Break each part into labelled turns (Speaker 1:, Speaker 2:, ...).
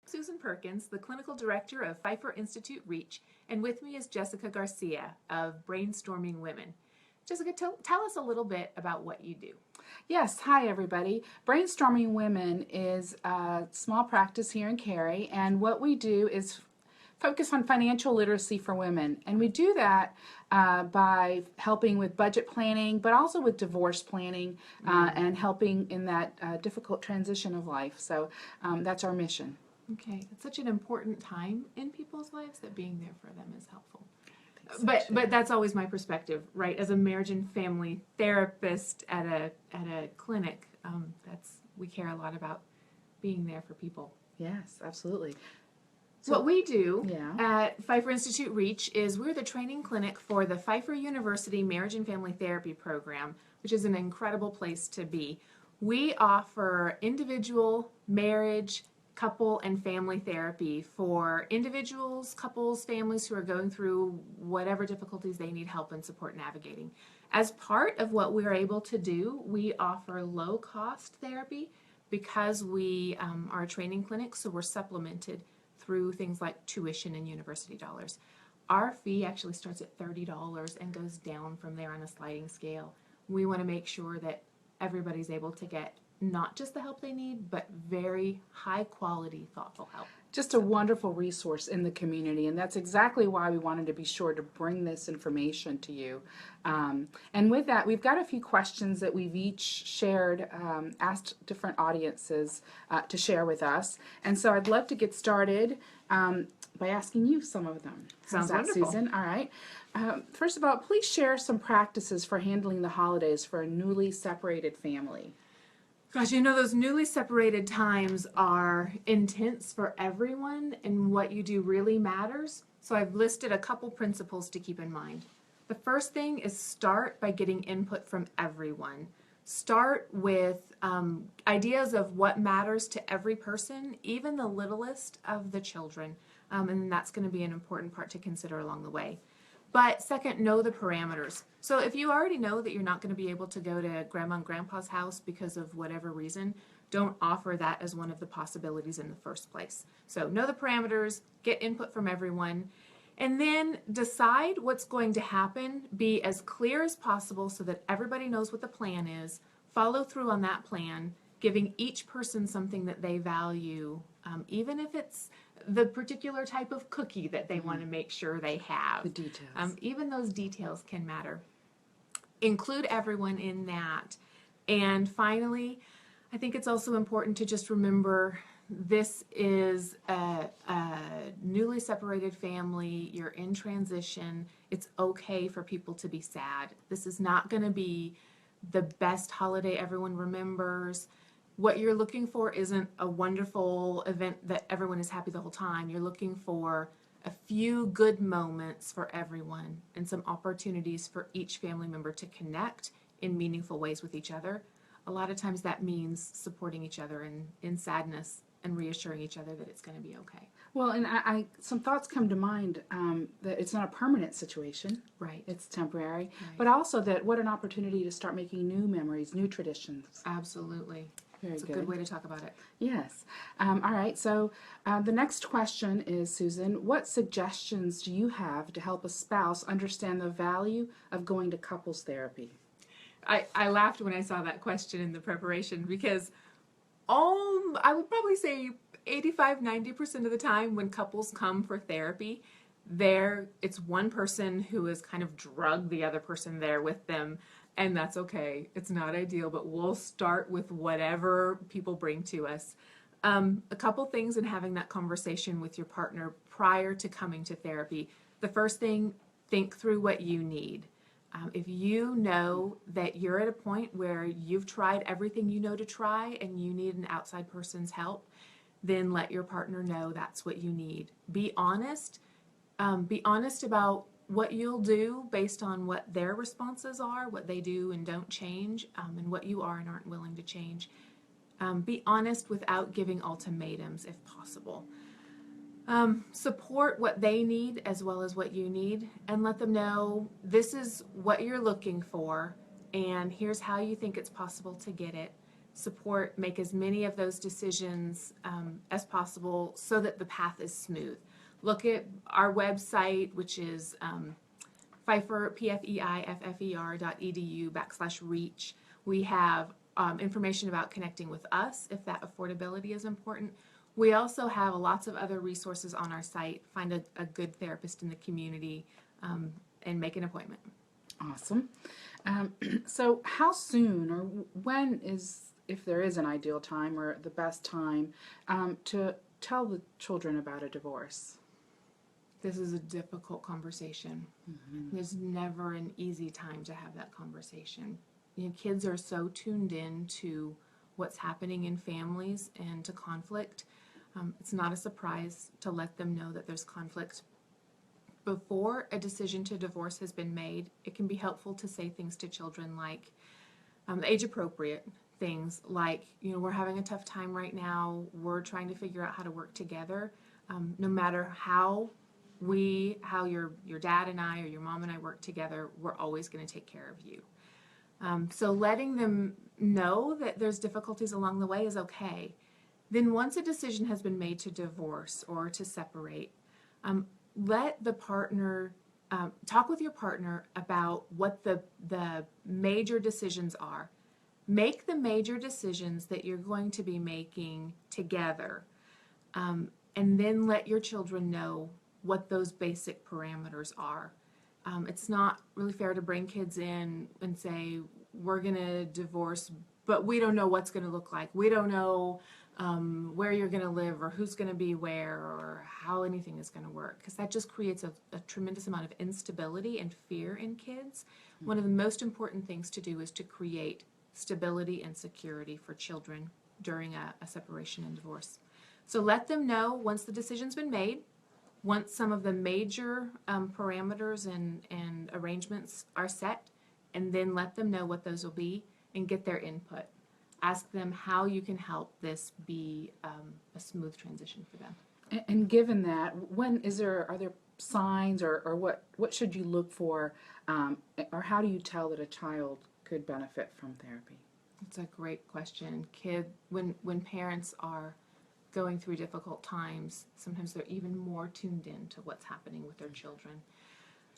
Speaker 1: Susan Perkins, the Clinical Director of Pfeiffer Institute REACH, and with me is Jessica Garcia of Brainstorming Women. Jessica, tell us a little bit about what you do.
Speaker 2: Yes, hi everybody. Brainstorming Women is a small practice here in Cary, and what we do is focus on financial literacy for women. And we do that by helping with budget planning, but also with divorce planning and helping in that difficult transition of life. So that's our mission.
Speaker 1: Okay, it's such an important time in people's lives that being there for them is helpful.
Speaker 2: So
Speaker 1: But that's always my perspective, right? As a marriage and family therapist at a clinic, we care a lot about being there for people.
Speaker 2: Yes, absolutely.
Speaker 1: So what we do
Speaker 2: Yeah.
Speaker 1: at Pfeiffer Institute REACH is we're the training clinic for the Pfeiffer University Marriage and Family Therapy Program, which is an incredible place to be. We offer individual, marriage, couple, and family therapy for individuals, couples, families who are going through whatever difficulties they need help and support navigating. As part of what we're able to do, we offer low-cost therapy because we are a training clinic, so we're supplemented through things like tuition and university dollars. Our fee actually starts at $30 and goes down from there on a sliding scale. We want to make sure that everybody's able to get not just the help they need, but very high quality, thoughtful help.
Speaker 2: Just a wonderful resource in the community, and that's exactly why we wanted to be sure to bring this information to you. And with that, we've got a few questions that we've each shared, asked different audiences to share with us. And so I'd love to get started by asking you some of them.
Speaker 1: Sounds
Speaker 2: How's that,
Speaker 1: wonderful.
Speaker 2: Susan? All right. First of all, please share some practices for handling the holidays for a newly separated family.
Speaker 1: Gosh, you know, those newly separated times are intense for everyone, and what you do really matters. So I've listed a couple principles to keep in mind. The first thing is start by getting input from everyone. Start with ideas of what matters to every person, even the littlest of the children, and that's going to be an important part to consider along the way. But second, know the parameters. So if you already know that you're not going to be able to go to grandma and grandpa's house because of whatever reason, don't offer that as one of the possibilities in the first place. So know the parameters, get input from everyone, and then decide what's going to happen. Be as clear as possible so that everybody knows what the plan is. Follow through on that plan, giving each person something that they value, even if it's the particular type of cookie that they want to make sure they have.
Speaker 2: The details.
Speaker 1: Even those details can matter. Include everyone in that. And finally, I think it's also important to just remember this is a newly separated family. You're in transition. It's okay for people to be sad. This is not going to be the best holiday everyone remembers. What you're looking for isn't a wonderful event that everyone is happy the whole time. You're looking for a few good moments for everyone and some opportunities for each family member to connect in meaningful ways with each other. A lot of times that means supporting each other in sadness and reassuring each other that it's going to be okay.
Speaker 2: Well, and some thoughts come to mind that it's not a permanent situation.
Speaker 1: Right.
Speaker 2: It's temporary.
Speaker 1: Right.
Speaker 2: But also that what an opportunity to start making new memories, new traditions.
Speaker 1: Absolutely.
Speaker 2: Very
Speaker 1: It's a
Speaker 2: good.
Speaker 1: good way to talk about it.
Speaker 2: Yes. All right. So the next question is, Susan, what suggestions do you have to help a spouse understand the value of going to couples therapy?
Speaker 1: I laughed when I saw that question in the preparation because I would probably say 85-90% of the time when couples come for therapy, it's one person who has kind of drugged the other person there with them, and that's okay. It's not ideal, but we'll start with whatever people bring to us. A couple things in having that conversation with your partner prior to coming to therapy. The first thing, think through what you need. If you know that you're at a point where you've tried everything you know to try and you need an outside person's help, then let your partner know that's what you need. Be honest. Be honest about what you'll do based on what their responses are, what they do and don't change, and what you are and aren't willing to change. Be honest without giving ultimatums if possible. Support what they need as well as what you need, and let them know this is what you're looking for and here's how you think it's possible to get it. support, make as many of those decisions as possible so that the path is smooth. Look at our website, which is Pfeiffer, PFEIFFER.edu/reach. We have information about connecting with us if that affordability is important. We also have lots of other resources on our site. Find a good therapist in the community and make an appointment.
Speaker 2: Awesome. So how soon or when is, if there is an ideal time or the best time, to tell the children about a divorce?
Speaker 1: This is a difficult conversation. Mm-hmm. There's never an easy time to have that conversation. Kids are so tuned in to what's happening in families and to conflict. It's not a surprise to let them know that there's conflict. Before a decision to divorce has been made, it can be helpful to say things to children like age-appropriate things like, we're having a tough time right now. We're trying to figure out how to work together. No matter how your dad and I or your mom and I work together, we're always going to take care of you. So letting them know that there's difficulties along the way is okay. Then once a decision has been made to divorce or to separate, let the partner talk with your partner about what the major decisions are. Make the major decisions that you're going to be making together, and then let your children know what those basic parameters are. It's not really fair to bring kids in and say, we're going to divorce, but we don't know what's going to look like. We don't know where you're going to live or who's going to be where or how anything is going to work, because that just creates a tremendous amount of instability and fear in kids. Mm-hmm. One of the most important things to do is to create stability and security for children during a separation and divorce. So let them know once the decision's been made, once some of the major parameters and arrangements are set, and then let them know what those will be and get their input. Ask them how you can help this be a smooth transition for them.
Speaker 2: And given that, are there signs or what should you look for, or how do you tell that a child could benefit from therapy?
Speaker 1: It's a great question. When parents are going through difficult times, sometimes they're even more tuned in to what's happening with their children.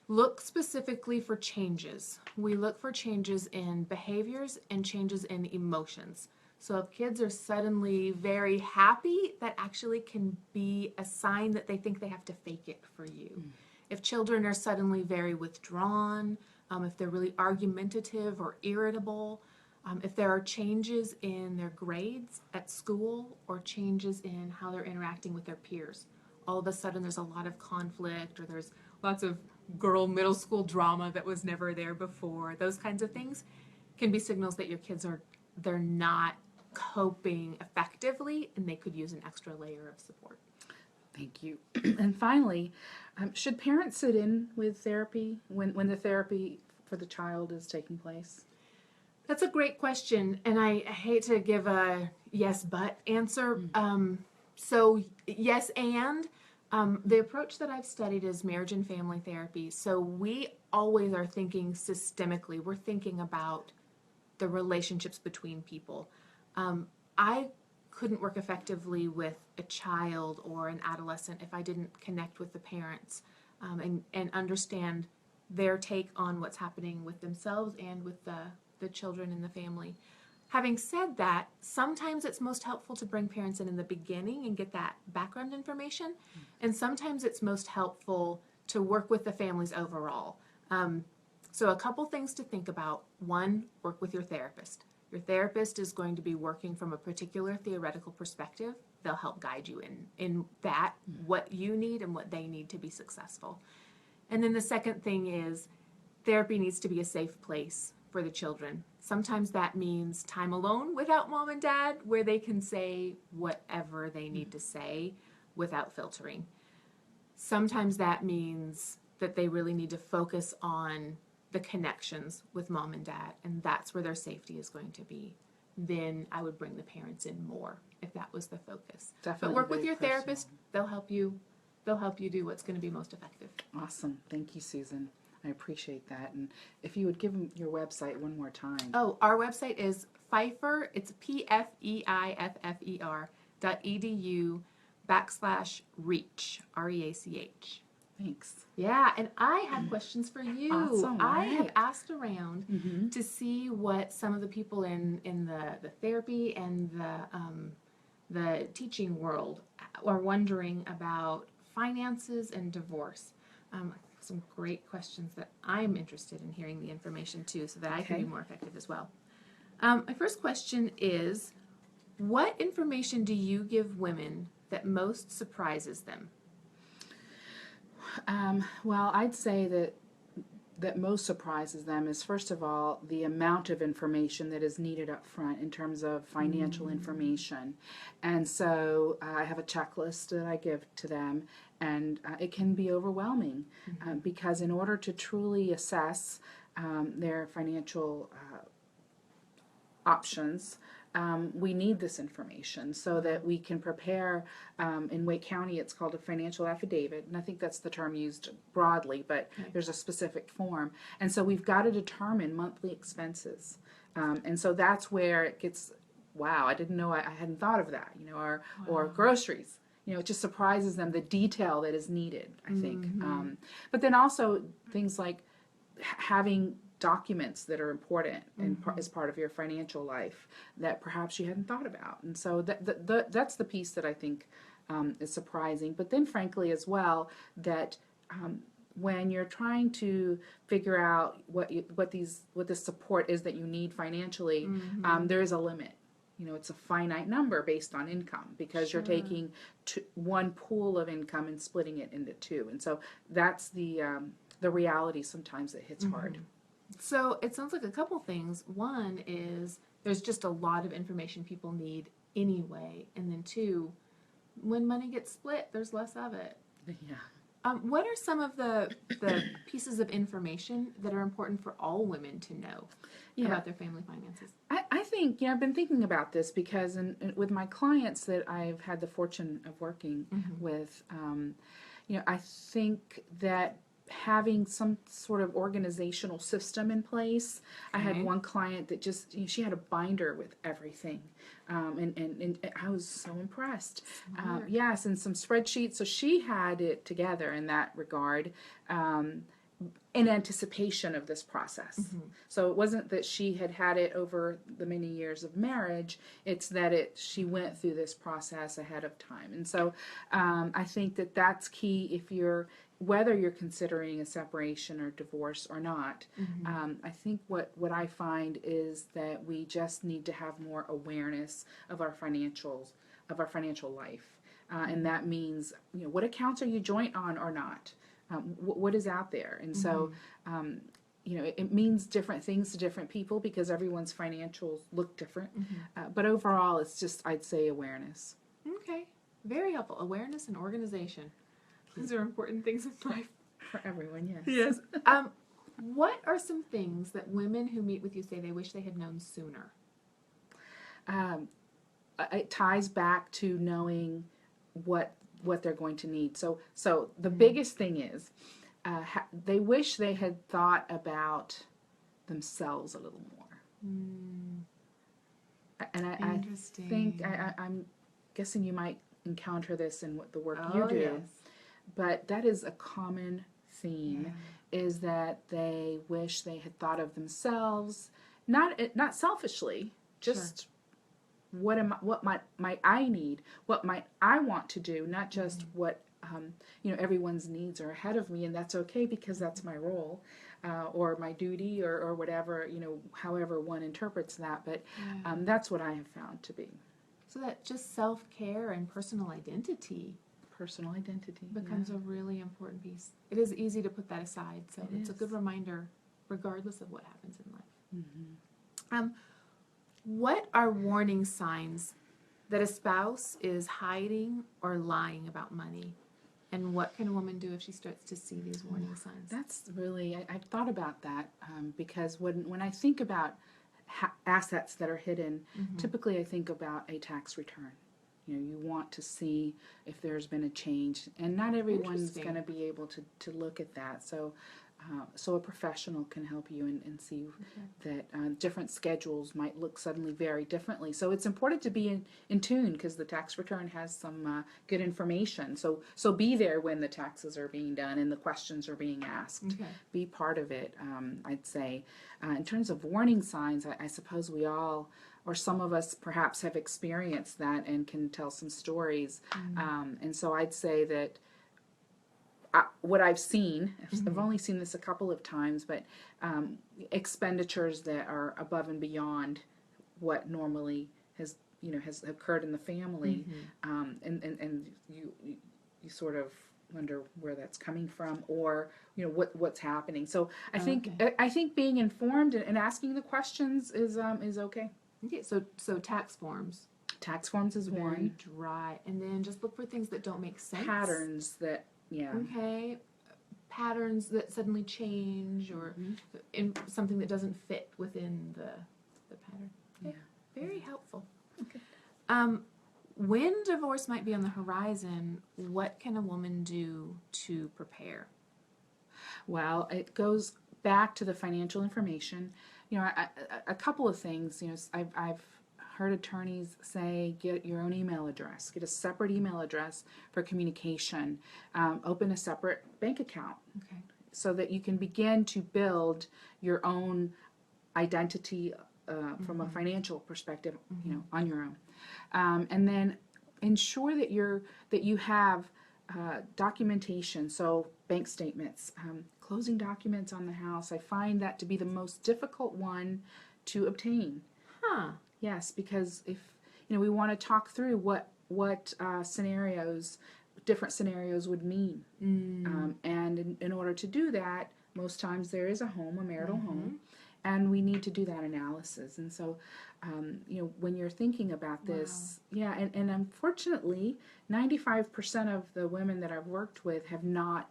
Speaker 1: Look specifically for changes. We look for changes in behaviors and changes in emotions. So if kids are suddenly very happy, that actually can be a sign that they think they have to fake it for you. Mm. If children are suddenly very withdrawn, if they're really argumentative or irritable, if there are changes in their grades at school or changes in how they're interacting with their peers, all of a sudden there's a lot of conflict or there's lots of girl middle school drama that was never there before. Those kinds of things can be signals that your kids they're not coping effectively and they could use an extra layer of support.
Speaker 2: Thank you. And finally, should parents sit in with therapy when the therapy for the child is taking place?
Speaker 1: That's a great question, and I hate to give a yes but answer. So yes and. The approach that I've studied is marriage and family therapy. So we always are thinking systemically. We're thinking about the relationships between people. I couldn't work effectively with a child or an adolescent if I didn't connect with the parents and understand their take on what's happening with themselves and with the children in the family. Having said that, sometimes it's most helpful to bring parents in the beginning and get that background information, and sometimes it's most helpful to work with the families overall. So a couple things to think about. One, work with your therapist. Your therapist is going to be working from a particular theoretical perspective. They'll help guide you in that, what you need and what they need to be successful. And then the second thing is therapy needs to be a safe place for the children. Sometimes that means time alone without mom and dad, where they can say whatever they need to say without filtering. Sometimes that means that they really need to focus on the connections with mom and dad, and that's where their safety is going to be. Then I would bring the parents in more if that was the focus.
Speaker 2: Definitely.
Speaker 1: But work with your therapist. They'll help you do what's going to be most effective.
Speaker 2: Awesome. Thank you, Susan. I appreciate that. And if you would give them your website one more time.
Speaker 1: Oh, our website is Pfeiffer, it's PFEIFFER.edu/reach, REACH.
Speaker 2: Thanks.
Speaker 1: Yeah, and I have questions for you.
Speaker 2: Awesome,
Speaker 1: I have
Speaker 2: right.
Speaker 1: asked around to see what some of the people in the therapy and the teaching world are wondering about finances and divorce. Some great questions that I'm interested in hearing the information too, so that I can be more effective as well. My first question is, what information do you give women that most surprises them?
Speaker 2: Well, I'd say that most surprises them is, first of all, the amount of information that is needed up front in terms of financial information. And so I have a checklist that I give to them, and it can be overwhelming because in order to truly assess their financial options, we need this information so that we can prepare. In Wake County, it's called a financial affidavit, and I think that's the term used broadly, but there's a specific form. And so we've got to determine monthly expenses. And so that's where it gets, wow, I didn't know, I hadn't thought of that, or groceries. It just surprises them, the detail that is needed, I think. But then also things like having documents that are important as part of your financial life that perhaps you hadn't thought about. And so that's the piece that I think is surprising. But then frankly as well, that when you're trying to figure out what the support is that you need financially, there is a limit. It's a finite number based on income because you're taking one pool of income and splitting it into two. And so that's the reality sometimes that hits hard.
Speaker 1: So it sounds like a couple things. One is there's just a lot of information people need anyway. And then two, when money gets split, there's less of it.
Speaker 2: Yeah.
Speaker 1: What are some of the pieces of information that are important for all women to know about their family finances?
Speaker 2: I think, I've been thinking about this because with my clients that I've had the fortune of working with, I think that having some sort of organizational system in place. I had one client that just, she had a binder with everything. And I was so impressed. Yes, and some spreadsheets. So she had it together in that regard. In anticipation of this process. So it wasn't that she had it over the many years of marriage, it's that she went through this process ahead of time. And so I think that that's key whether you're considering a separation or divorce or not. I think what I find is that we just need to have more awareness of our financial life. And that means, what accounts are you joint on or not? What is out there? And so, it means different things to different people because everyone's financials look different. But overall, it's just, I'd say, awareness.
Speaker 1: Okay. Very helpful. Awareness and organization. These are important things in life.
Speaker 2: For everyone, yes.
Speaker 1: Yes. What are some things that women who meet with you say they wish they had known sooner?
Speaker 2: It ties back to knowing what they're going to need. So the biggest thing is they wish they had thought about themselves a little more. And I think I'm guessing you might encounter this in the work you do.
Speaker 1: Yes.
Speaker 2: But that is a common theme, is that they wish they had thought of themselves, not selfishly, just what might I need, what might I want to do, not just what everyone's needs are ahead of me, and that's okay because that's my role or my duty or whatever, however one interprets that. But that's what I have found to be.
Speaker 1: So that just self-care and personal identity becomes a really important piece. It is easy to put that aside, so it's a good reminder regardless of what happens in life. What are warning signs that a spouse is hiding or lying about money? And what can a woman do if she starts to see these warning signs?
Speaker 2: That's really, I've thought about that because when I think about assets that are hidden, typically I think about a tax return. You want to see if there's been a change, and not everyone's going to be able to look at that. So so a professional can help you and see that different schedules might look suddenly very differently. So it's important to be in tune, because the tax return has some good information. So be there when the taxes are being done and the questions are being asked.
Speaker 1: Okay.
Speaker 2: Be part of it, I'd say. In terms of warning signs, I suppose we all, or some of us perhaps, have experienced that and can tell some stories. And so I'd say that what I've seen, I've only seen this a couple of times, but expenditures that are above and beyond what normally has occurred in the family, and you sort of wonder where that's coming from, or what's happening. So I think being informed and asking the questions is okay.
Speaker 1: Okay, so tax forms.
Speaker 2: Tax forms is
Speaker 1: Very
Speaker 2: one.
Speaker 1: dry, and then just look for things that don't make sense.
Speaker 2: Patterns that. Yeah.
Speaker 1: Okay. Patterns that suddenly change, or in something that doesn't fit within the pattern. Okay.
Speaker 2: Yeah.
Speaker 1: Very helpful.
Speaker 2: Okay.
Speaker 1: When divorce might be on the horizon, what can a woman do to prepare?
Speaker 2: Well, it goes back to the financial information. A couple of things. I've heard attorneys say, get your own email address, get a separate email address for communication, open a separate bank account, so that you can begin to build your own identity from a financial perspective, on your own, and then ensure that you have documentation, so bank statements, closing documents on the house. I find that to be the most difficult one to obtain.
Speaker 1: Huh.
Speaker 2: Yes, because if we want to talk through what different scenarios would mean, and in order to do that, most times there is a marital home, and we need to do that analysis. And so, when you're thinking about this, and unfortunately, 95% of the women that I've worked with have not.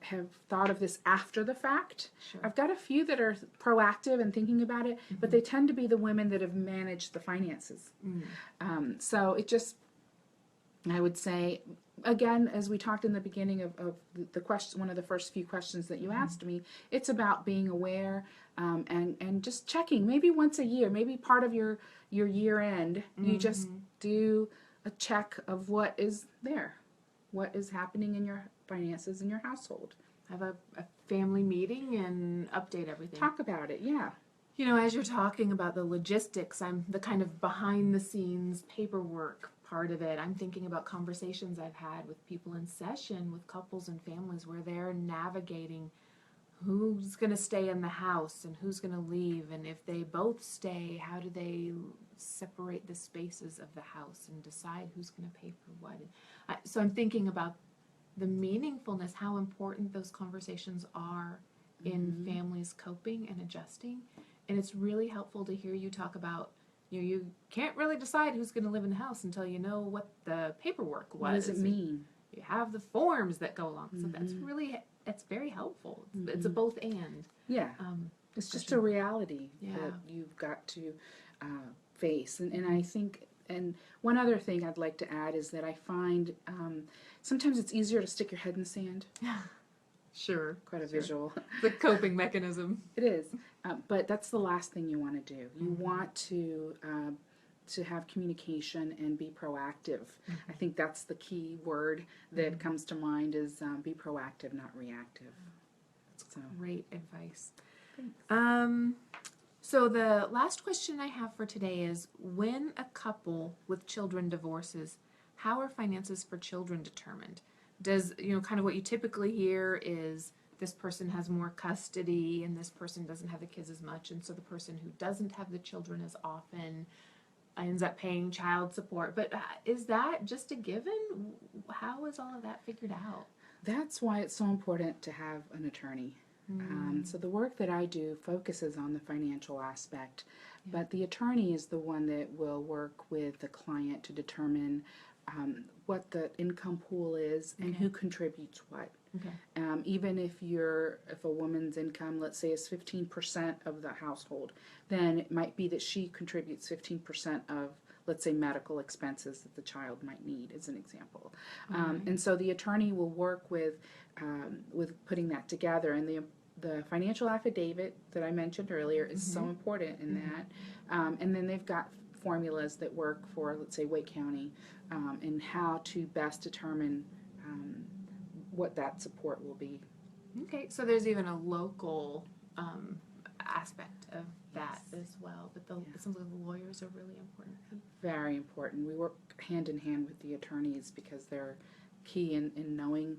Speaker 2: Have thought of this after the fact.
Speaker 1: Sure.
Speaker 2: I've got a few that are proactive and thinking about it, but they tend to be the women that have managed the finances. So it just, I would say, again, as we talked in the beginning of the question, one of the first few questions that you asked me, it's about being aware, and just checking, maybe once a year, maybe part of your year end, you just do a check of what is there, what is happening in your finances in your household.
Speaker 1: Have a family meeting and update everything.
Speaker 2: Talk about it, yeah.
Speaker 1: As you're talking about the logistics, I'm the kind of behind the scenes paperwork part of it. I'm thinking about conversations I've had with people in session, with couples and families, where they're navigating who's going to stay in the house and who's going to leave, and if they both stay, how do they separate the spaces of the house and decide who's going to pay for what. So I'm thinking about the meaningfulness, how important those conversations are in families coping and adjusting. And it's really helpful to hear you talk about, you can't really decide who's going to live in the house until you know what the paperwork was.
Speaker 2: What does it mean?
Speaker 1: You have the forms that go along. So that's very helpful. It's a both and.
Speaker 2: Yeah. It's just a reality that you've got to face. And I think, and one other thing I'd like to add is that I find sometimes it's easier to stick your head in the sand.
Speaker 1: Sure.
Speaker 2: Quite a visual.
Speaker 1: The coping mechanism.
Speaker 2: It is. But that's the last thing you want to do. You want to have communication and be proactive. I think that's the key word that comes to mind is be proactive, not reactive.
Speaker 1: That's great advice. So the last question I have for today is, when a couple with children divorces, how are finances for children determined? Does, kind of what you typically hear is this person has more custody and this person doesn't have the kids as much, and so the person who doesn't have the children as often ends up paying child support. But is that just a given? How is all of that figured out?
Speaker 2: That's why it's so important to have an attorney. So the work that I do focuses on the financial aspect, but the attorney is the one that will work with the client to determine what the income pool is and who contributes what. Even if a woman's income, let's say, is 15% of the household, then it might be that she contributes 15% of, let's say, medical expenses that the child might need, as an example. And so the attorney will work with putting that together. And the financial affidavit that I mentioned earlier is so important in that. And then they've got formulas that work for, let's say, Wake County, and how to best determine what that support will be.
Speaker 1: Okay, so there's even a local aspect of that as well. But it sounds like the lawyers are really important.
Speaker 2: Very important. We work hand in hand with the attorneys because they're key in knowing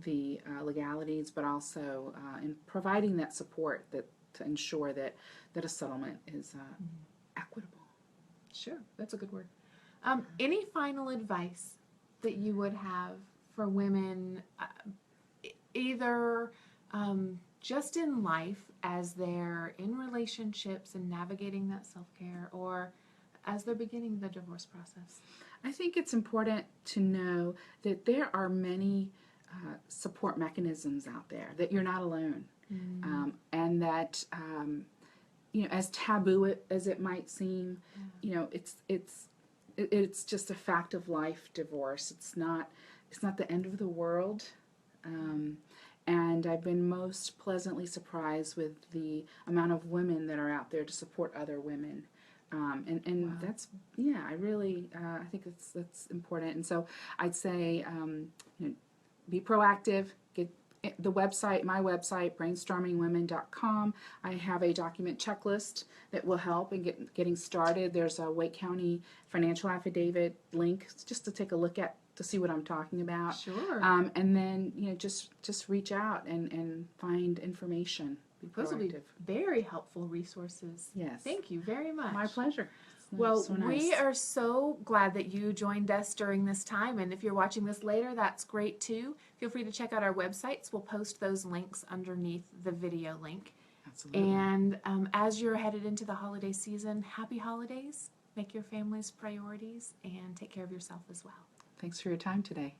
Speaker 2: the legalities, but also in providing that support to ensure that a settlement is equitable.
Speaker 1: Sure, that's a good word. Any final advice that you would have for women, either just in life as they're in relationships and navigating that self-care, or as they're beginning the divorce process?
Speaker 2: I think it's important to know that there are many support mechanisms out there, that you're not alone, and that as taboo as it might seem, it's just a fact of life. Divorce. It's not the end of the world. And I've been most pleasantly surprised with the amount of women that are out there to support other women. And that's, I really, I think that's important. And so I'd say, be proactive, get the website, my website, brainstormingwomen.com. I have a document checklist that will help in getting started. There's a Wake County financial affidavit link just to take a look at, to see what I'm talking about.
Speaker 1: Sure.
Speaker 2: And then, just reach out and find information.
Speaker 1: Those will be very helpful resources.
Speaker 2: Yes.
Speaker 1: Thank you very much.
Speaker 2: My pleasure.
Speaker 1: Well,
Speaker 2: So nice.
Speaker 1: we are so glad that you joined us during this time. And if you're watching this later, that's great too. Feel free to check out our websites. We'll post those links underneath the video link.
Speaker 2: Absolutely.
Speaker 1: And as you're headed into the holiday season, happy holidays. Make your families priorities and take care of yourself as well.
Speaker 2: Thanks for your time today.